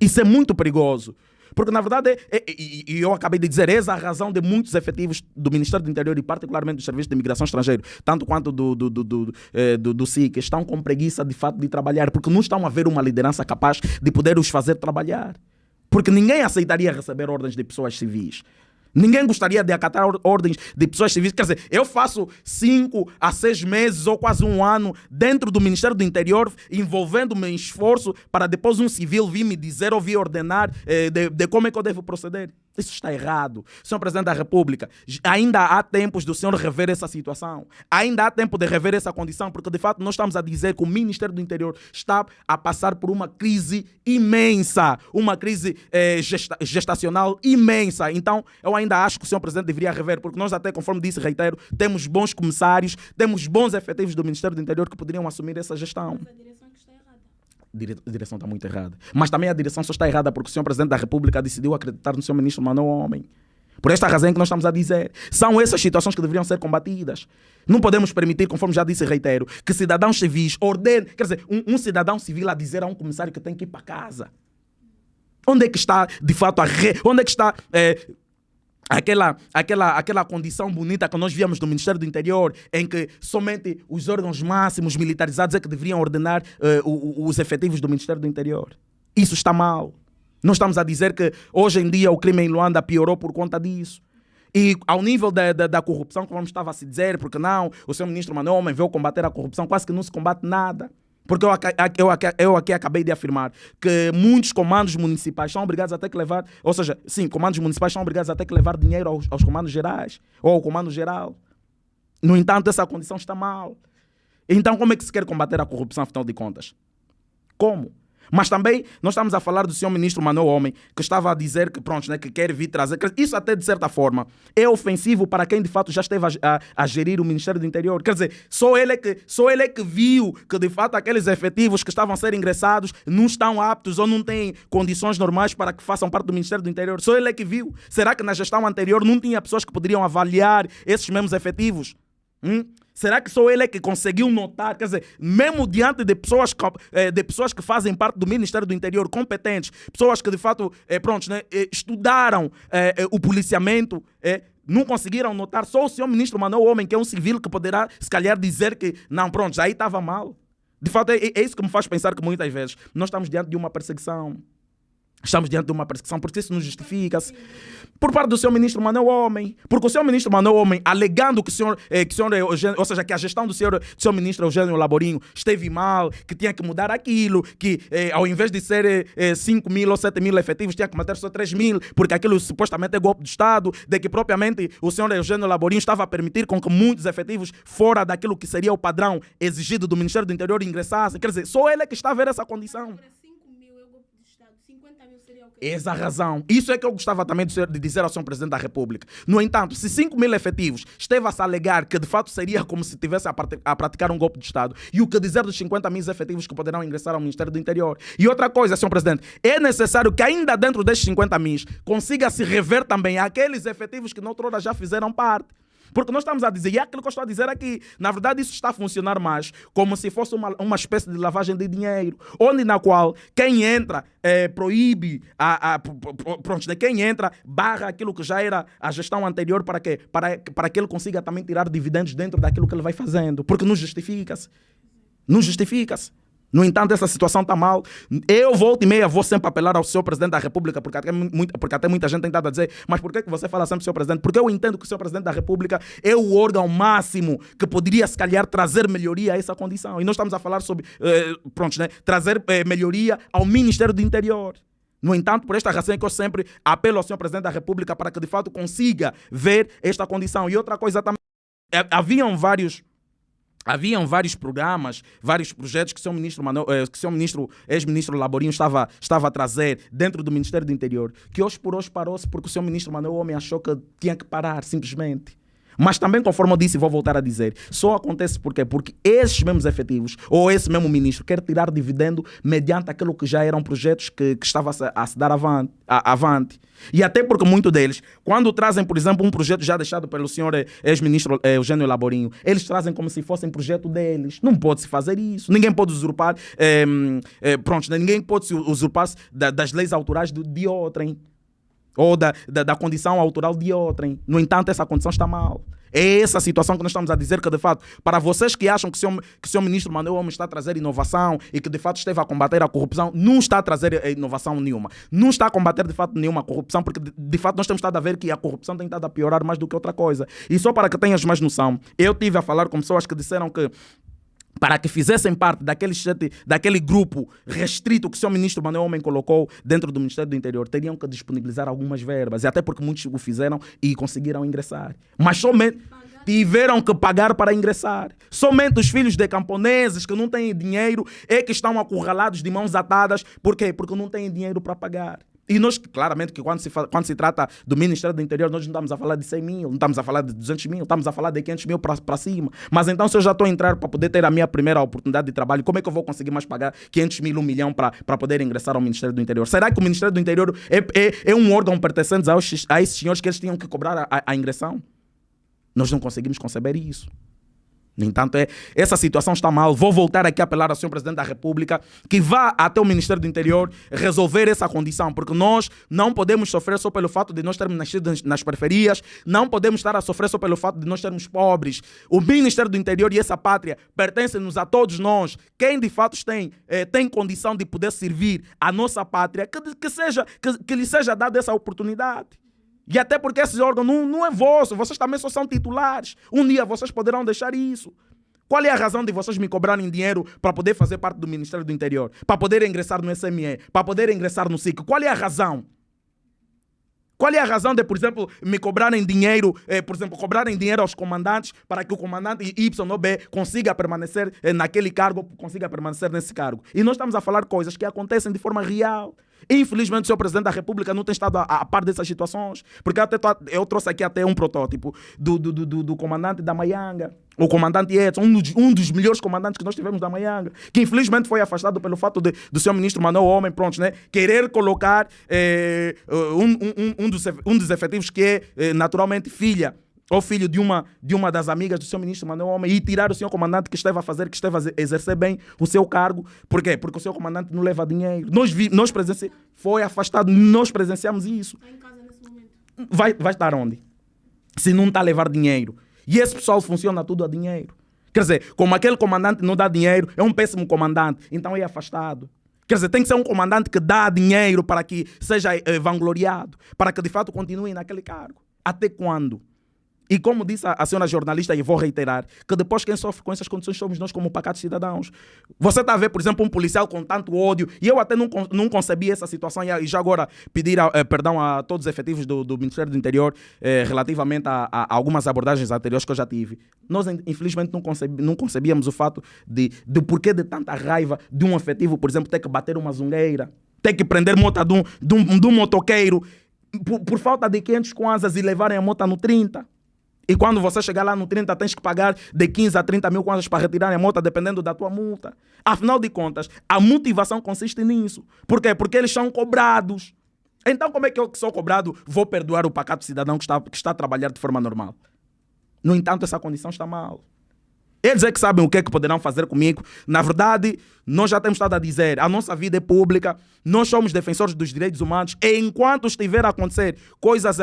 Isso é muito perigoso. Porque, na verdade, e eu acabei de dizer, essa é a razão de muitos efetivos do Ministério do Interior e particularmente do Serviço de Imigração Estrangeira, tanto quanto do SIC, estão com preguiça de fato de trabalhar, porque não estão a ver uma liderança capaz de poder os fazer trabalhar. Porque ninguém aceitaria receber ordens de pessoas civis. Ninguém gostaria de acatar ordens de pessoas civis. Quer dizer, eu faço 5 a 6 meses ou quase um ano dentro do Ministério do Interior, envolvendo-me em esforço para depois um civil vir me dizer ou vir ordenar de como é que eu devo proceder. Isso está errado. Senhor Presidente da República, ainda há tempos do senhor rever essa situação. Ainda há tempo de rever essa condição, porque de fato nós estamos a dizer que o Ministério do Interior está a passar por uma crise imensa, uma crise gestacional imensa. Então, eu ainda acho que o senhor Presidente deveria rever, porque nós até, conforme disse, reitero, temos bons comissários, temos bons efetivos do Ministério do Interior que poderiam assumir essa gestão. Mas a direção que está errada. A direção está muito errada. Mas também a direção só está errada porque o senhor Presidente da República decidiu acreditar no senhor Ministro Manuel Homem. Por esta razão que nós estamos a dizer. São essas situações que deveriam ser combatidas. Não podemos permitir, conforme já disse e reitero, que cidadãos civis ordenem, quer dizer, um cidadão civil a dizer a um comissário que tem que ir para casa. Onde é que está, de fato, onde é que está aquela condição bonita que nós víamos no Ministério do Interior, em que somente os órgãos máximos militarizados é que deveriam ordenar os efetivos do Ministério do Interior? Isso está mal. Nós estamos a dizer que hoje em dia o crime em Luanda piorou por conta disso. E ao nível da corrupção, como estava a se dizer, porque não, o senhor Ministro Manuel Homem veio combater a corrupção, quase que não se combate nada. Porque eu aqui acabei de afirmar que muitos comandos municipais são obrigados a ter que levar, ou seja, sim, comandos municipais são obrigados a ter que levar dinheiro aos comandos gerais, ou ao comando geral. No entanto, essa condição está mal. Então, como é que se quer combater a corrupção, afinal de contas? Como? Mas também nós estamos a falar do senhor Ministro Manuel Homem, que estava a dizer que, pronto, né, que quer vir trazer. Isso até, de certa forma, é ofensivo para quem, de fato, já esteve a gerir o Ministério do Interior. Quer dizer, só ele é que viu que, de fato, aqueles efetivos que estavam a ser ingressados não estão aptos ou não têm condições normais para que façam parte do Ministério do Interior. Só ele é que viu. Será que na gestão anterior não tinha pessoas que poderiam avaliar esses mesmos efetivos? Será que só ele é que conseguiu notar, quer dizer, mesmo diante de pessoas que fazem parte do Ministério do Interior, competentes, pessoas que de fato estudaram o policiamento, não conseguiram notar? Só o senhor Ministro Manuel Homem, que é um civil, que poderá se calhar dizer que não, pronto, aí estava mal. De fato, é isso que me faz pensar que muitas vezes nós estamos diante de uma perseguição. Estamos diante de uma perseguição, porque isso não justifica-se por parte do senhor Ministro Manuel Homem. Porque o senhor Ministro Manuel Homem, alegando que ou seja, que a gestão do senhor Ministro Eugênio Laborinho esteve mal, que tinha que mudar aquilo, que ao invés de ser 5 mil ou 7 mil efetivos, tinha que manter só 3 mil, porque aquilo supostamente é golpe de Estado, de que propriamente o senhor Eugênio Laborinho estava a permitir com que muitos efetivos fora daquilo que seria o padrão exigido do Ministério do Interior ingressassem. Quer dizer, só ele é que está a ver essa condição. Essa a razão. Isso é que eu gostava também de dizer ao senhor Presidente da República. No entanto, se 5 mil efetivos esteve a se alegar que de fato seria como se estivesse a praticar um golpe de Estado, e o que dizer dos 50 mil efetivos que poderão ingressar ao Ministério do Interior? E outra coisa, senhor Presidente, é necessário que ainda dentro destes 50 mil consiga se rever também aqueles efetivos que noutrora já fizeram parte. Porque nós estamos a dizer, e é aquilo que eu estou a dizer aqui, na verdade isso está a funcionar mais como se fosse uma espécie de lavagem de dinheiro, onde na qual quem entra proíbe, quem entra barra aquilo que já era a gestão anterior para que ele consiga também tirar dividendos dentro daquilo que ele vai fazendo, porque não justifica-se. Não justifica-se. No entanto, essa situação está mal. Eu volto e meia vou sempre apelar ao senhor Presidente da República, porque até muita gente tem estado a dizer, mas por que você fala sempre senhor Presidente? Porque eu entendo que o senhor Presidente da República é o órgão máximo que poderia, se calhar, trazer melhoria a essa condição. E nós estamos a falar sobre, trazer melhoria ao Ministério do Interior. No entanto, por esta razão é que eu sempre apelo ao senhor Presidente da República para que, de fato, consiga ver esta condição. E outra coisa também, haviam vários programas, vários projetos que o senhor ex-ministro Laborinho estava a trazer dentro do Ministério do Interior, que hoje por hoje parou-se porque o senhor Ministro Manuel Homem achou que tinha que parar, simplesmente. Mas também, conforme eu disse e vou voltar a dizer, só acontece porque esses mesmos efetivos, ou esse mesmo ministro, quer tirar dividendo mediante aquilo que já eram projetos que estava a se dar avante. E até porque muitos deles, quando trazem, por exemplo, um projeto já deixado pelo senhor ex-ministro Eugênio Laborinho, eles trazem como se fosse um projeto deles. Não pode-se fazer isso. Ninguém pode usurpar, ninguém pode se usurpar das leis autorais de outrem. ou da condição autoral de outrem. No entanto, essa condição está mal. É essa situação que nós estamos a dizer que, de fato, para vocês que acham que o seu ministro Manuel Homem está a trazer inovação e que, de fato, esteve a combater a corrupção, não está a trazer inovação nenhuma. Não está a combater, de fato, nenhuma corrupção, porque, de fato, nós temos estado a ver que a corrupção tem estado a piorar mais do que outra coisa. E só para que tenhas mais noção, eu tive a falar com pessoas que disseram que para que fizessem parte daquele grupo restrito que o seu ministro Manuel Homem colocou dentro do Ministério do Interior, teriam que disponibilizar algumas verbas, e até porque muitos o fizeram e conseguiram ingressar. Mas somente tiveram que pagar para ingressar. Somente os filhos de camponeses que não têm dinheiro é que estão acurralados de mãos atadas. Por quê? Porque não têm dinheiro para pagar. E nós, claramente, que quando se trata do Ministério do Interior, nós não estamos a falar de 100 mil, não estamos a falar de 200 mil, estamos a falar de 500 mil para cima. Mas então, se eu já estou a entrar para poder ter a minha primeira oportunidade de trabalho, como é que eu vou conseguir mais pagar 500 mil, 1 milhão para poder ingressar ao Ministério do Interior? Será que o Ministério do Interior é um órgão pertencente a esses senhores que eles tinham que cobrar a ingressão? Nós não conseguimos conceber isso. No entanto, essa situação está mal. Vou voltar aqui a apelar ao Sr. Presidente da República que vá até o Ministério do Interior resolver essa condição, porque nós não podemos sofrer só pelo fato de nós termos nascido nas periferias, não podemos estar a sofrer só pelo fato de nós sermos pobres. O Ministério do Interior e essa pátria pertencem-nos a todos nós. Quem de fato tem condição de poder servir a nossa pátria, que lhe seja dada essa oportunidade. E até porque esse órgão não é vosso, vocês também só são titulares. Um dia vocês poderão deixar isso. Qual é a razão de vocês me cobrarem dinheiro para poder fazer parte do Ministério do Interior? Para poder ingressar no SME? Para poder ingressar no SIC? Qual é a razão? Qual é a razão de, por exemplo, me cobrarem dinheiro, cobrarem dinheiro aos comandantes para que o comandante Y ou B consiga permanecer naquele cargo, consiga permanecer nesse cargo? E nós estamos a falar coisas que acontecem de forma real. Infelizmente, o Sr. Presidente da República não tem estado a par dessas situações, porque eu trouxe aqui até um protótipo do comandante da Maianga, o comandante Edson, um dos melhores comandantes que nós tivemos da Maianga, que infelizmente foi afastado pelo fato do seu ministro Manuel Homem, querer colocar um dos efetivos que é naturalmente filha ou filho de uma das amigas do seu ministro Manuel Homem e tirar o senhor comandante que esteve a exercer bem o seu cargo. Por quê? Porque o seu comandante não leva dinheiro. Foi afastado, nós presenciamos isso. Está em casa nesse momento. Vai estar onde? Se não está a levar dinheiro. E esse pessoal funciona tudo a dinheiro. Quer dizer, como aquele comandante não dá dinheiro, é um péssimo comandante, então é afastado. Quer dizer, tem que ser um comandante que dá dinheiro para que seja vangloriado, para que de fato continue naquele cargo. Até quando? E como disse a senhora jornalista, e vou reiterar, que depois quem sofre com essas condições somos nós como pacatos cidadãos. Você está a ver, por exemplo, um policial com tanto ódio, e eu até não concebi essa situação, e já agora pedir perdão a todos os efetivos do Ministério do Interior relativamente a algumas abordagens anteriores que eu já tive. Nós, infelizmente, não concebíamos o fato do porquê de tanta raiva de um efetivo, por exemplo, ter que bater uma zungueira, ter que prender moto de um motoqueiro, por falta de 500 kwanzas e levarem a moto no 30. E quando você chegar lá no 30, tens que pagar de 15 a 30 mil kwanzas para retirar a multa, dependendo da tua multa. Afinal de contas, a motivação consiste nisso. Por quê? Porque eles são cobrados. Então, como é que eu, que sou cobrado, vou perdoar o pacato cidadão que está a trabalhar de forma normal? No entanto, essa condição está mal. Eles é que sabem o que é que poderão fazer comigo. Na verdade, nós já temos estado a dizer, a nossa vida é pública, nós somos defensores dos direitos humanos, e enquanto estiver a acontecer coisas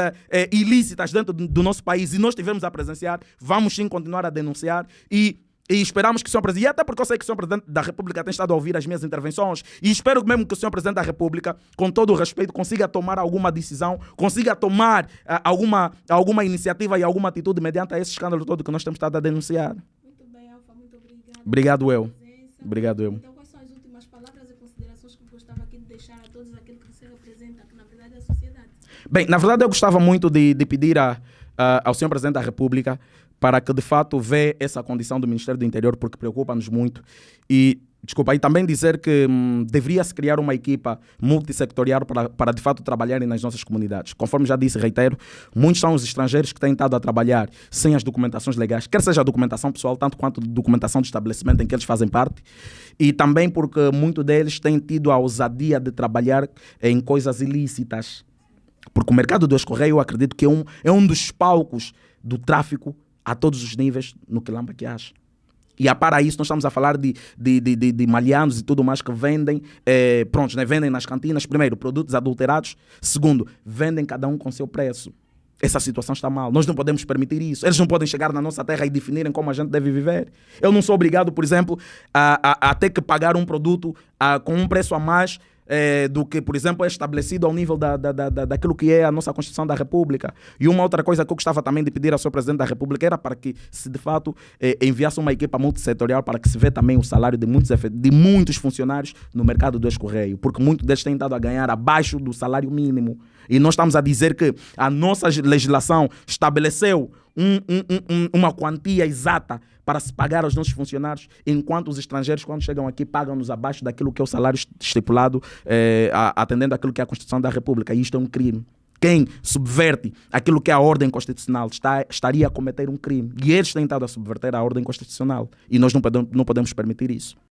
ilícitas dentro do nosso país e nós estivermos a presenciar, vamos sim continuar a denunciar e esperamos que o Sr. Presidente, e até porque eu sei que o Sr. Presidente da República tem estado a ouvir as minhas intervenções, e espero mesmo que o Sr. Presidente da República, com todo o respeito, consiga tomar alguma decisão, consiga tomar alguma iniciativa e alguma atitude mediante a esse escândalo todo que nós temos estado a denunciar. Muito bem, Alfa, muito obrigado. Obrigado eu. Obrigado eu. Então, quais são as últimas palavras e considerações que gostava aqui de deixar a todos aqueles que se representam, que na verdade é a sociedade? Bem, na verdade eu gostava muito de pedir ao Sr. Presidente da República para que de fato vê essa condição do Ministério do Interior, porque preocupa-nos muito. E também dizer que deveria-se criar uma equipa multissectorial para de fato trabalharem nas nossas comunidades. Conforme já disse, reitero, muitos são os estrangeiros que têm estado a trabalhar sem as documentações legais, quer seja a documentação pessoal, tanto quanto a documentação de estabelecimento em que eles fazem parte, e também porque muitos deles têm tido a ousadia de trabalhar em coisas ilícitas. Porque o mercado do escorreio, eu acredito que é um dos palcos do tráfico a todos os níveis no Quilamba que acha. E a para isso, nós estamos a falar de malhanos e tudo mais que vendem, vendem nas cantinas, primeiro, produtos adulterados, segundo, vendem cada um com seu preço. Essa situação está mal. Nós não podemos permitir isso. Eles não podem chegar na nossa terra e definirem como a gente deve viver. Eu não sou obrigado, por exemplo, a ter que pagar um produto com um preço a mais do que, por exemplo, é estabelecido ao nível daquilo que é a nossa Constituição da República. E uma outra coisa que eu gostava também de pedir ao Sr. Presidente da República era para que, se de fato enviasse uma equipa multissetorial para que se vê também o salário de muitos funcionários no mercado do ex-correio, porque muitos deles têm estado a ganhar abaixo do salário mínimo. E nós estamos a dizer que a nossa legislação estabeleceu uma quantia exata para se pagar aos nossos funcionários, enquanto os estrangeiros, quando chegam aqui, pagam-nos abaixo daquilo que é o salário estipulado, atendendo àquilo que é a Constituição da República. E isto é um crime. Quem subverte aquilo que é a ordem constitucional estaria a cometer um crime. E eles têm estado a subverter a ordem constitucional. E nós não podemos permitir isso.